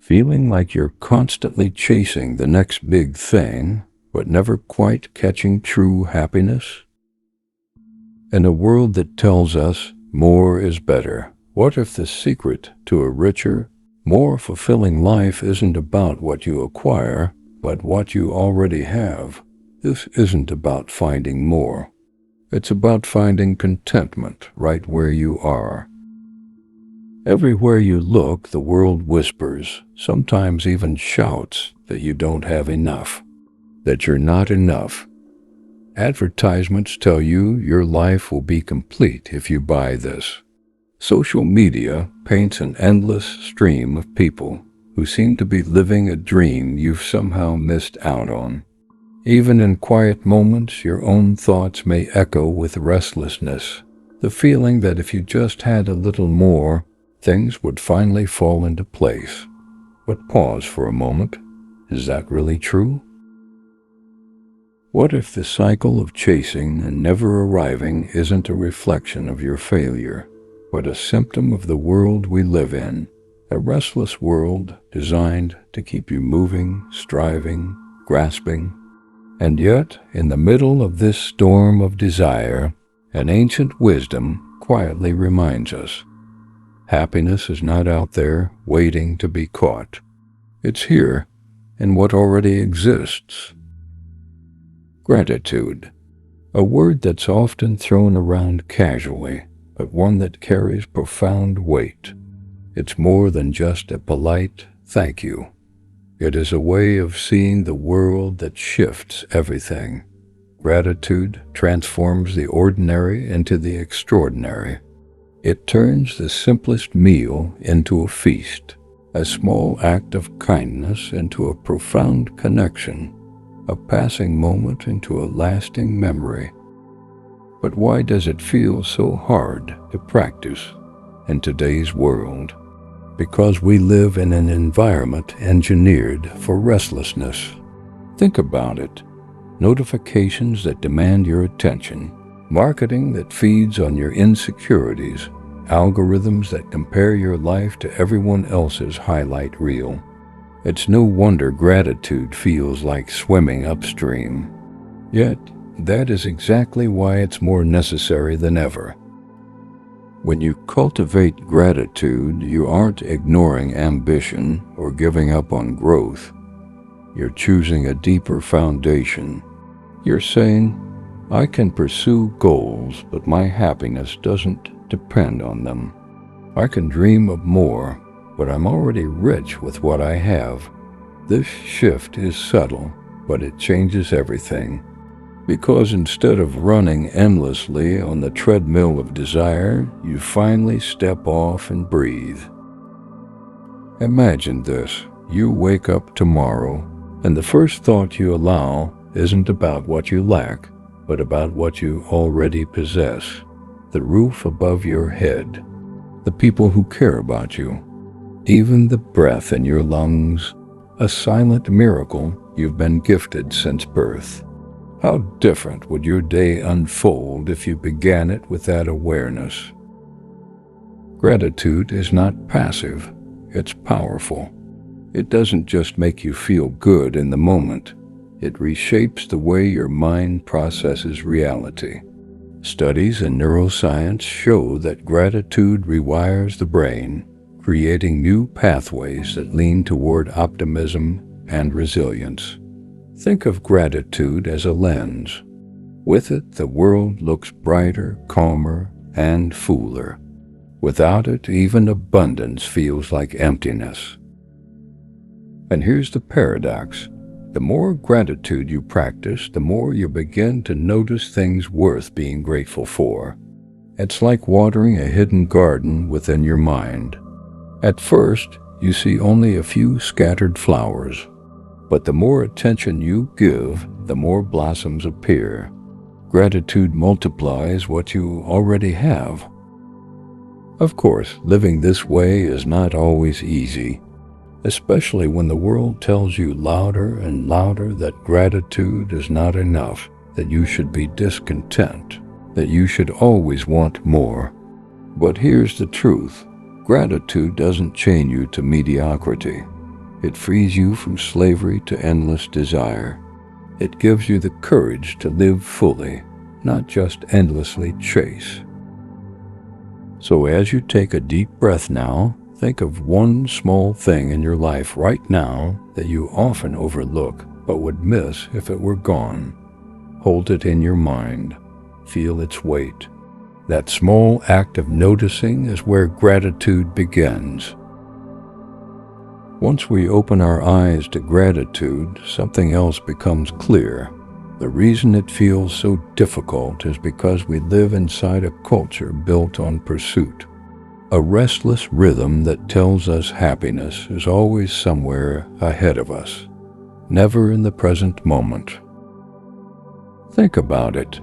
Feeling like you're constantly chasing the next big thing, but never quite catching true happiness? In a world that tells us more is better, what if the secret to a richer, more fulfilling life isn't about what you acquire, but what you already have? This isn't about finding more. It's about finding contentment right where you are. Everywhere you look, the world whispers, sometimes even shouts, that you don't have enough, that you're not enough. Advertisements tell you your life will be complete if you buy this. Social media paints an endless stream of people who seem to be living a dream you've somehow missed out on. Even in quiet moments, your own thoughts may echo with restlessness, the feeling that if you just had a little more, things would finally fall into place. But pause for a moment. Is that really true? What if the cycle of chasing and never arriving isn't a reflection of your failure, but a symptom of the world we live in, a restless world designed to keep you moving, striving, grasping? And yet, in the middle of this storm of desire, an ancient wisdom quietly reminds us, happiness is not out there waiting to be caught. It's here, in what already exists. Gratitude, a word that's often thrown around casually, but one that carries profound weight. It's more than just a polite thank you. It is a way of seeing the world that shifts everything. Gratitude transforms the ordinary into the extraordinary. It turns the simplest meal into a feast, a small act of kindness into a profound connection, a passing moment into a lasting memory. But why does it feel so hard to practice in today's world? Because we live in an environment engineered for restlessness. Think about it. Notifications that demand your attention, marketing that feeds on your insecurities, algorithms that compare your life to everyone else's highlight reel. It's no wonder gratitude feels like swimming upstream. Yet, that is exactly why it's more necessary than ever. When you cultivate gratitude, you aren't ignoring ambition or giving up on growth. You're choosing a deeper foundation. You're saying, I can pursue goals, but my happiness doesn't depend on them. I can dream of more, but I'm already rich with what I have. This shift is subtle, but it changes everything. Because instead of running endlessly on the treadmill of desire, you finally step off and breathe. Imagine this. You wake up tomorrow, and the first thought you allow isn't about what you lack, but about what you already possess. The roof above your head, the people who care about you, even the breath in your lungs, a silent miracle you've been gifted since birth. How different would your day unfold if you began it with that awareness? Gratitude is not passive, it's powerful. It doesn't just make you feel good in the moment, it reshapes the way your mind processes reality. Studies in neuroscience show that gratitude rewires the brain, creating new pathways that lean toward optimism and resilience. Think of gratitude as a lens. With it, the world looks brighter, calmer, and fuller. Without it, even abundance feels like emptiness. And here's the paradox. The more gratitude you practice, the more you begin to notice things worth being grateful for. It's like watering a hidden garden within your mind. At first, you see only a few scattered flowers, but the more attention you give, the more blossoms appear. Gratitude multiplies what you already have. Of course, living this way is not always easy, especially when the world tells you louder and louder that gratitude is not enough, that you should be discontent, that you should always want more. But here's the truth. Gratitude doesn't chain you to mediocrity. It frees you from slavery to endless desire. It gives you the courage to live fully, not just endlessly chase. So as you take a deep breath now, think of one small thing in your life right now that you often overlook but would miss if it were gone. Hold it in your mind. Feel its weight. That small act of noticing is where gratitude begins. Once we open our eyes to gratitude, something else becomes clear. The reason it feels so difficult is because we live inside a culture built on pursuit. A restless rhythm that tells us happiness is always somewhere ahead of us, never in the present moment. Think about it.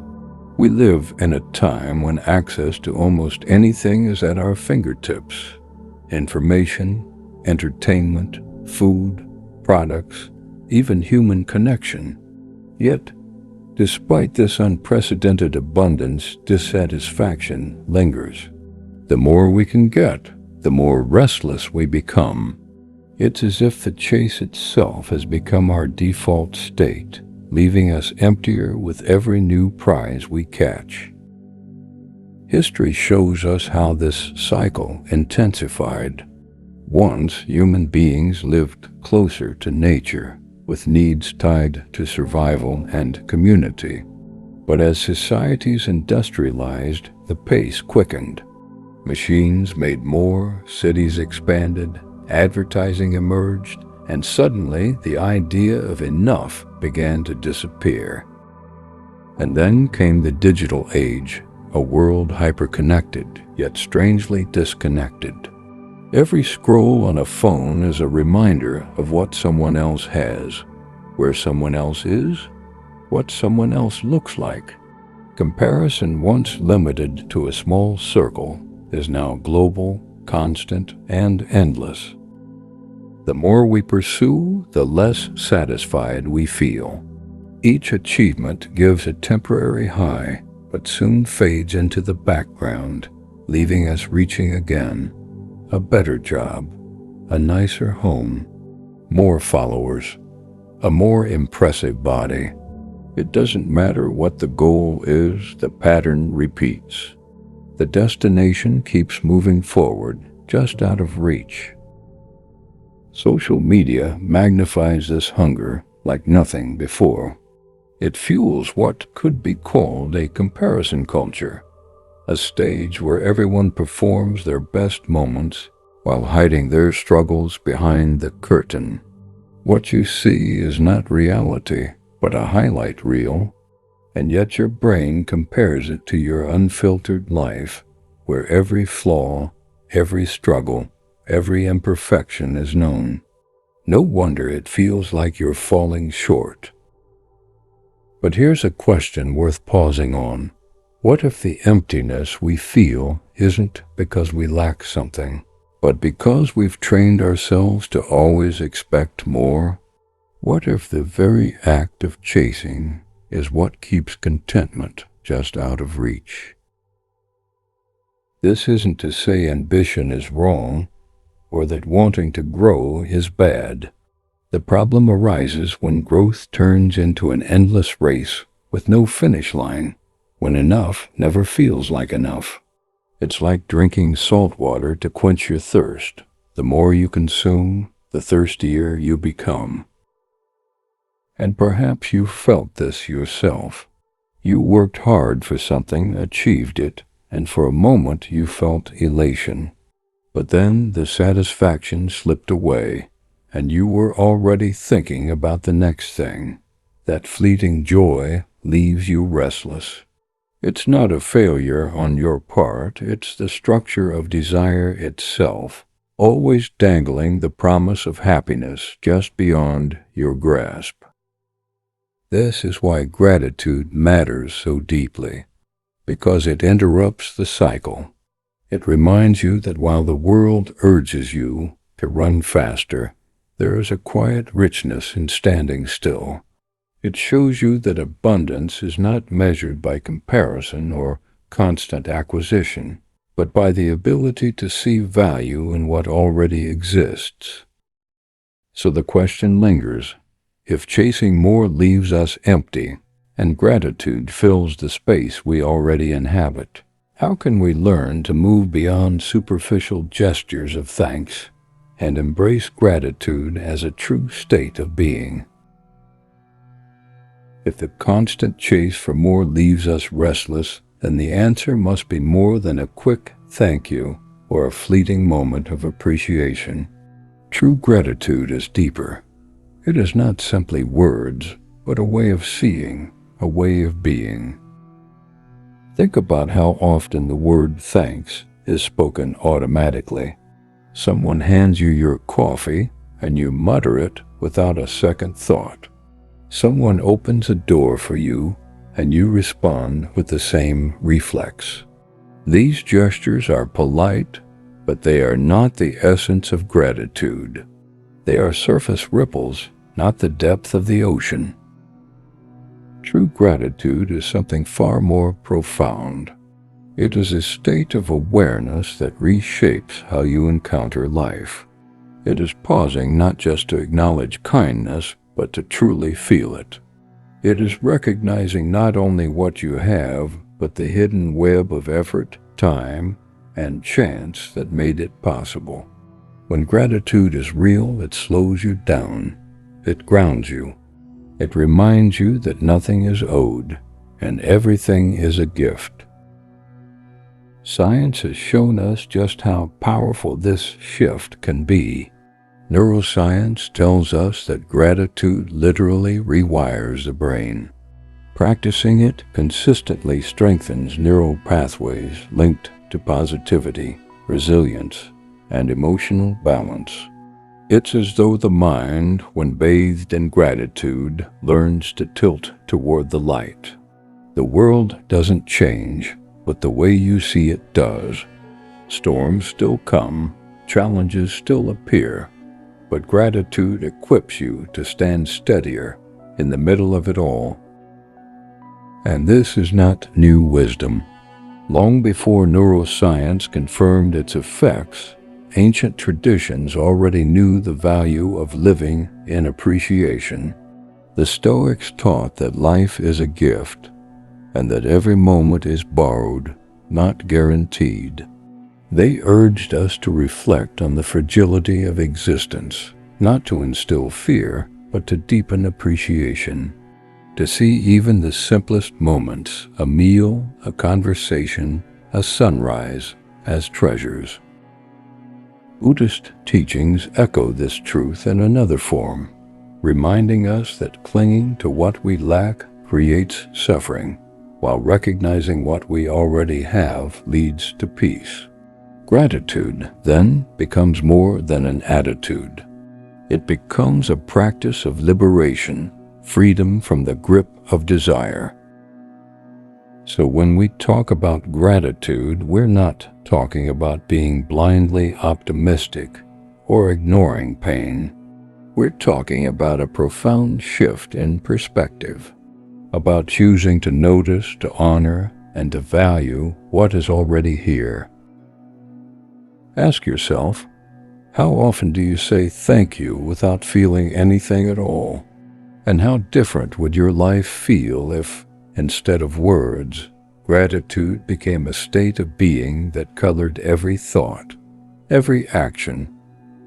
We live in a time when access to almost anything is at our fingertips. Information, entertainment, food, products, even human connection. Yet, despite this unprecedented abundance, dissatisfaction lingers. The more we can get, the more restless we become. It's as if the chase itself has become our default state, leaving us emptier with every new prize we catch. History shows us how this cycle intensified. Once, human beings lived closer to nature, with needs tied to survival and community. But as societies industrialized, the pace quickened. Machines made more, cities expanded, advertising emerged, and suddenly the idea of enough began to disappear. And then came the digital age, a world hyper-connected, yet strangely disconnected. Every scroll on a phone is a reminder of what someone else has, where someone else is, what someone else looks like. Comparison, once limited to a small circle, is now global, constant, and endless. The more we pursue, the less satisfied we feel. Each achievement gives a temporary high, but soon fades into the background, leaving us reaching again. A better job, a nicer home, more followers, a more impressive body. It doesn't matter what the goal is, the pattern repeats. The destination keeps moving forward, just out of reach. Social media magnifies this hunger like nothing before. It fuels what could be called a comparison culture, a stage where everyone performs their best moments while hiding their struggles behind the curtain. What you see is not reality, but a highlight reel, and yet your brain compares it to your unfiltered life, where every flaw, every struggle, every imperfection is known. No wonder it feels like you're falling short. But here's a question worth pausing on. What if the emptiness we feel isn't because we lack something, but because we've trained ourselves to always expect more? What if the very act of chasing is what keeps contentment just out of reach? This isn't to say ambition is wrong, or that wanting to grow is bad. The problem arises when growth turns into an endless race with no finish line, when enough never feels like enough. It's like drinking salt water to quench your thirst. The more you consume, the thirstier you become. And perhaps you felt this yourself. You worked hard for something, achieved it, and for a moment you felt elation. But then the satisfaction slipped away, and you were already thinking about the next thing. That fleeting joy leaves you restless. It's not a failure on your part, it's the structure of desire itself, always dangling the promise of happiness just beyond your grasp. This is why gratitude matters so deeply, because it interrupts the cycle. It reminds you that while the world urges you to run faster, there is a quiet richness in standing still. It shows you that abundance is not measured by comparison or constant acquisition, but by the ability to see value in what already exists. So the question lingers, if chasing more leaves us empty and gratitude fills the space we already inhabit, how can we learn to move beyond superficial gestures of thanks and embrace gratitude as a true state of being? If the constant chase for more leaves us restless, then the answer must be more than a quick thank you or a fleeting moment of appreciation. True gratitude is deeper. It is not simply words, but a way of seeing, a way of being. Think about how often the word thanks is spoken automatically. Someone hands you your coffee and you mutter it without a second thought. Someone opens a door for you and you respond with the same reflex. These gestures are polite, but they are not the essence of gratitude. They are surface ripples, not the depth of the ocean. True gratitude is something far more profound. It is a state of awareness that reshapes how you encounter life. It is pausing not just to acknowledge kindness, but to truly feel it. It is recognizing not only what you have, but the hidden web of effort, time, and chance that made it possible. When gratitude is real, it slows you down. It grounds you. It reminds you that nothing is owed, and everything is a gift. Science has shown us just how powerful this shift can be. Neuroscience tells us that gratitude literally rewires the brain. Practicing it consistently strengthens neural pathways linked to positivity, resilience, and emotional balance. It's as though the mind, when bathed in gratitude, learns to tilt toward the light. The world doesn't change, but the way you see it does. Storms still come, challenges still appear, but gratitude equips you to stand steadier in the middle of it all. And this is not new wisdom. Long before neuroscience confirmed its effects, ancient traditions already knew the value of living in appreciation. The Stoics taught that life is a gift, and that every moment is borrowed, not guaranteed. They urged us to reflect on the fragility of existence, not to instill fear, but to deepen appreciation. To see even the simplest moments, a meal, a conversation, a sunrise, as treasures. Buddhist teachings echo this truth in another form, reminding us that clinging to what we lack creates suffering, while recognizing what we already have leads to peace. Gratitude, then, becomes more than an attitude. It becomes a practice of liberation, freedom from the grip of desire. So when we talk about gratitude, we're not talking about being blindly optimistic or ignoring pain. We're talking about a profound shift in perspective, about choosing to notice, to honor, and to value what is already here. Ask yourself, how often do you say thank you without feeling anything at all? And how different would your life feel if, instead of words, gratitude became a state of being that colored every thought, every action,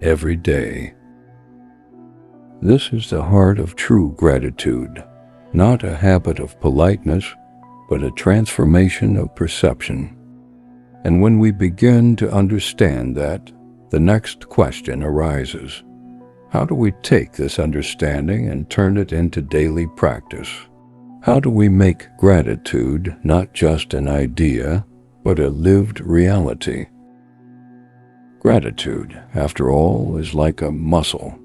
every day? This is the heart of true gratitude, not a habit of politeness, but a transformation of perception. And when we begin to understand that, the next question arises. How do we take this understanding and turn it into daily practice? How do we make gratitude not just an idea, but a lived reality? Gratitude, after all, is like a muscle.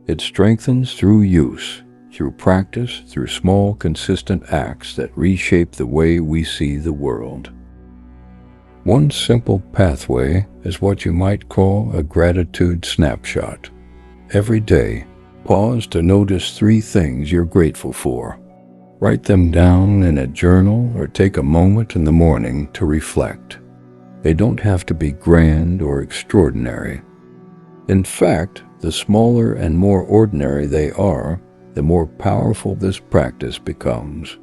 It strengthens through use, through practice, through small, consistent acts that reshape the way we see the world. One simple pathway is what you might call a gratitude snapshot. Every day, pause to notice 3 things you're grateful for. Write them down in a journal or take a moment in the morning to reflect. They don't have to be grand or extraordinary. In fact, The smaller and more ordinary they are, the more powerful this practice becomes.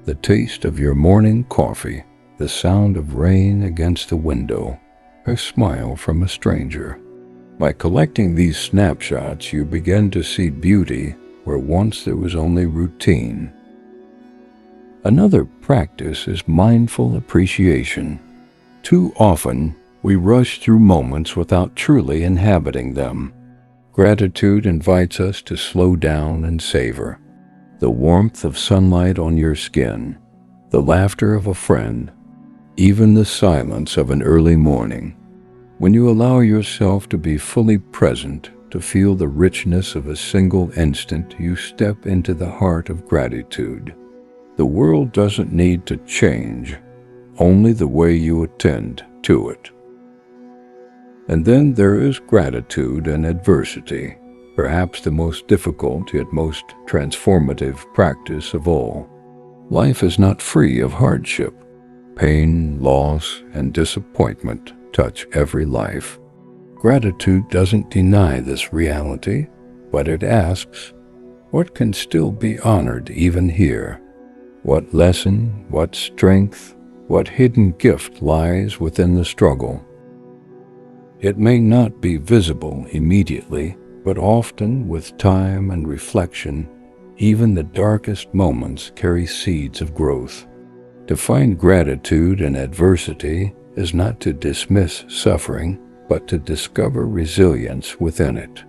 The taste of your morning coffee, the sound of rain against the window, a smile from a stranger. By collecting these snapshots, you begin to see beauty where once there was only routine. Another practice is mindful appreciation. Too often, we rush through moments without truly inhabiting them. Gratitude invites us to slow down and savor. The warmth of sunlight on your skin, the laughter of a friend, even the silence of an early morning. When you allow yourself to be fully present, to feel the richness of a single instant, you step into the heart of gratitude. The world doesn't need to change, only the way you attend to it. And then there is gratitude in adversity, perhaps the most difficult yet most transformative practice of all. Life is not free of hardship. Pain, loss, and disappointment touch every life. Gratitude doesn't deny this reality, but it asks, what can still be honored even here? What lesson, what strength, what hidden gift lies within the struggle? It may not be visible immediately, but often with time and reflection, even the darkest moments carry seeds of growth. To find gratitude in adversity is not to dismiss suffering, but to discover resilience within it.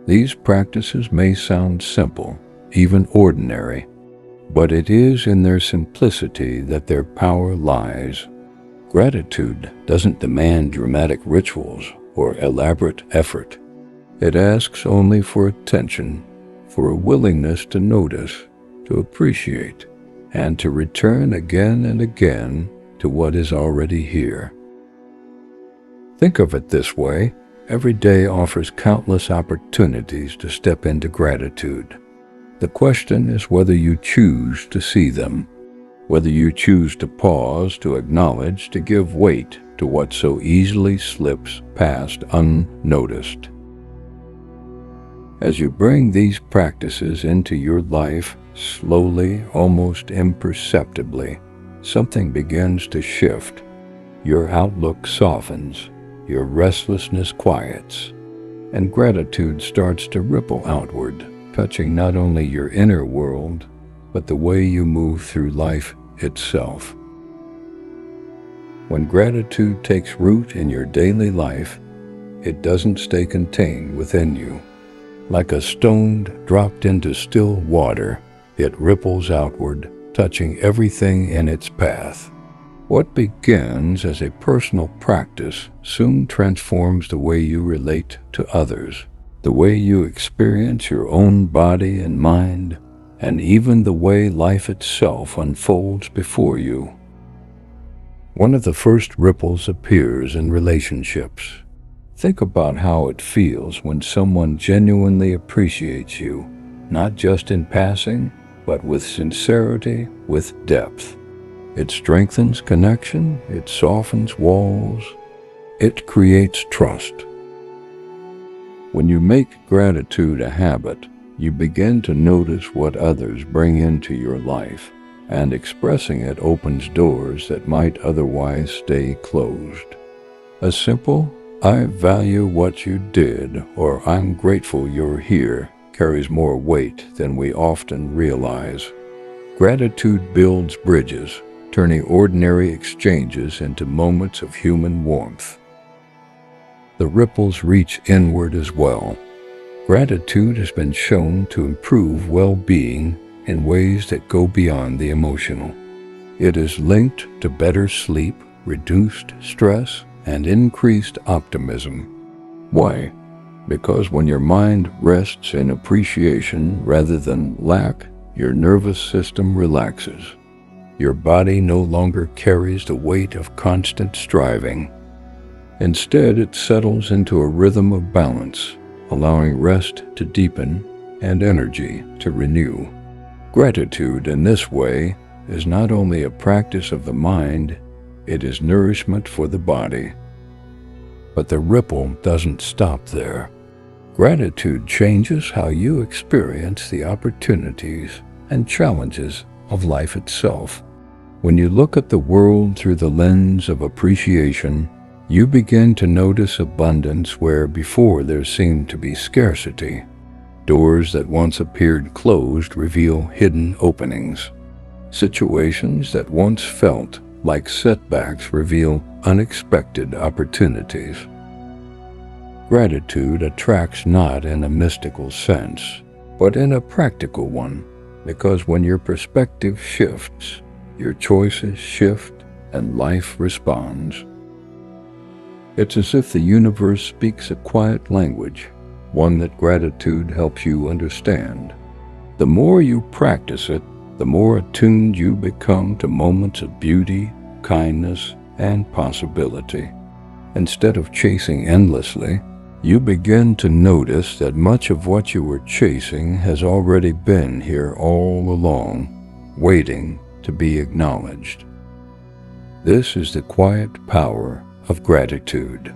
These practices may sound simple, even ordinary, but it is in their simplicity that their power lies. Gratitude doesn't demand dramatic rituals or elaborate effort. It asks only for attention, for a willingness to notice, to appreciate, and to return again and again to what is already here. Think of it this way: every day offers countless opportunities to step into gratitude. The question is whether you choose to see them, whether you choose to pause, to acknowledge, to give weight to what so easily slips past unnoticed. As you bring these practices into your life, slowly, almost imperceptibly, something begins to shift. Your outlook softens, your restlessness quiets, and gratitude starts to ripple outward, touching not only your inner world, but the way you move through life itself. When gratitude takes root in your daily life, it doesn't stay contained within you. Like a stone dropped into still water, it ripples outward, touching everything in its path. What begins as a personal practice soon transforms the way you relate to others, the way you experience your own body and mind, and even the way life itself unfolds before you. One of the first ripples appears in relationships. Think about how it feels when someone genuinely appreciates you, not just in passing, but with sincerity, with depth. It strengthens connection, it softens walls, it creates trust. When you make gratitude a habit, you begin to notice what others bring into your life, and expressing it opens doors that might otherwise stay closed. A simple, "I value what you did," or "I'm grateful you're here," carries more weight than we often realize. Gratitude builds bridges, turning ordinary exchanges into moments of human warmth. The ripples reach inward as well. Gratitude has been shown to improve well-being in ways that go beyond the emotional. It is linked to better sleep, reduced stress, and increased optimism. Why? Because when your mind rests in appreciation rather than lack, your nervous system relaxes. Your body no longer carries the weight of constant striving. Instead, it settles into a rhythm of balance, allowing rest to deepen and energy to renew. Gratitude in this way is not only a practice of the mind, it is nourishment for the body. But the ripple doesn't stop there. Gratitude changes how you experience the opportunities and challenges of life itself. When you look at the world through the lens of appreciation, you begin to notice abundance where before there seemed to be scarcity. Doors that once appeared closed reveal hidden openings. Situations that once felt like setbacks reveal unexpected opportunities. Gratitude attracts not in a mystical sense, but in a practical one, because when your perspective shifts, your choices shift and life responds. It's as if the universe speaks a quiet language, one that gratitude helps you understand. The more you practice it, the more attuned you become to moments of beauty, kindness, and possibility. Instead of chasing endlessly, you begin to notice that much of what you were chasing has already been here all along, waiting to be acknowledged. This is the quiet power of gratitude.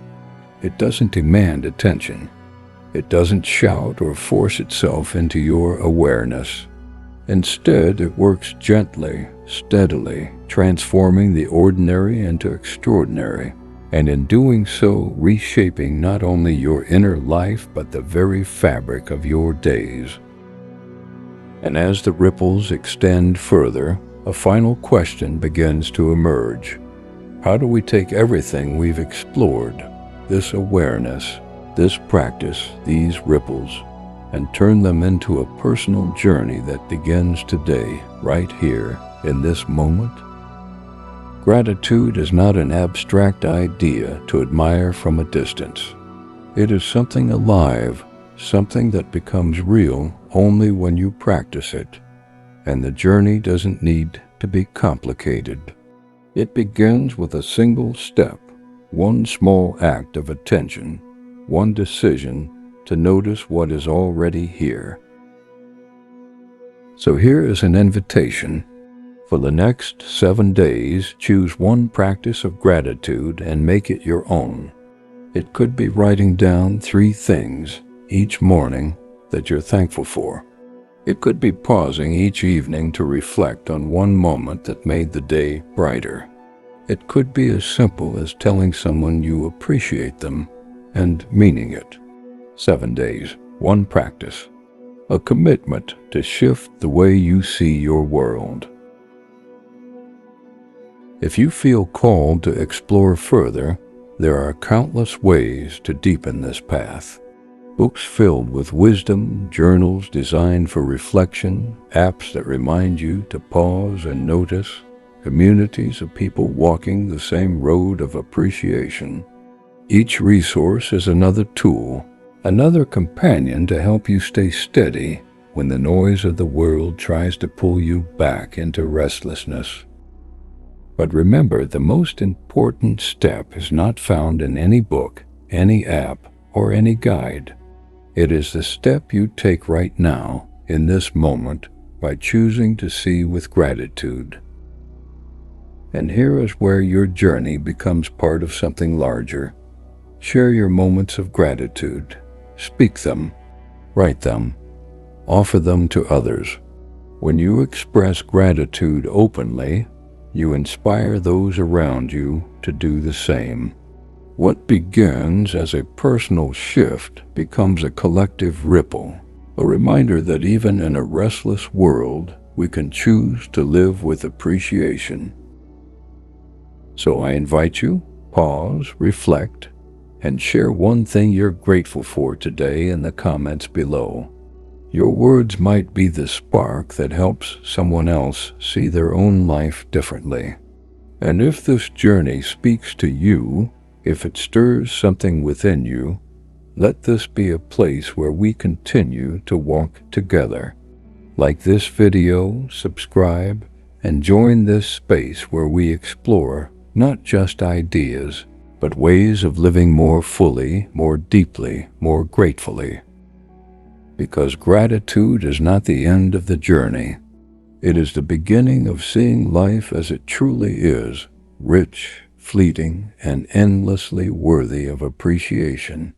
It doesn't demand attention. It doesn't shout or force itself into your awareness. Instead, it works gently, steadily, transforming the ordinary into extraordinary, and in doing so, reshaping not only your inner life, but the very fabric of your days. And as the ripples extend further, a final question begins to emerge. How do we take everything we've explored, this awareness, this practice, these ripples, and turn them into a personal journey that begins today, right here, in this moment? Gratitude is not an abstract idea to admire from a distance. It is something alive, something that becomes real only when you practice it. And the journey doesn't need to be complicated. It begins with a single step, one small act of attention, one decision to notice what is already here. So here is an invitation. For the next 7 days, choose one practice of gratitude and make it your own. It could be writing down 3 things each morning that you're thankful for. It could be pausing each evening to reflect on one moment that made the day brighter. It could be as simple as telling someone you appreciate them and meaning it. 7 days, one practice. A commitment to shift the way you see your world. If you feel called to explore further, there are countless ways to deepen this path. Books filled with wisdom, journals designed for reflection, apps that remind you to pause and notice, communities of people walking the same road of appreciation. Each resource is another tool, another companion to help you stay steady when the noise of the world tries to pull you back into restlessness. But remember, the most important step is not found in any book, any app, or any guide. It is the step you take right now, in this moment, by choosing to see with gratitude. And here is where your journey becomes part of something larger. Share your moments of gratitude. Speak them. Write them. Offer them to others. When you express gratitude openly, you inspire those around you to do the same. What begins as a personal shift becomes a collective ripple, a reminder that even in a restless world, we can choose to live with appreciation. So I invite you, pause, reflect, and share one thing you're grateful for today in the comments below. Your words might be the spark that helps someone else see their own life differently. And if this journey speaks to you, if it stirs something within you, let this be a place where we continue to walk together. Like this video, subscribe, and join this space where we explore not just ideas, but ways of living more fully, more deeply, more gratefully. Because gratitude is not the end of the journey. It is the beginning of seeing life as it truly is, rich, fleeting, and endlessly worthy of appreciation.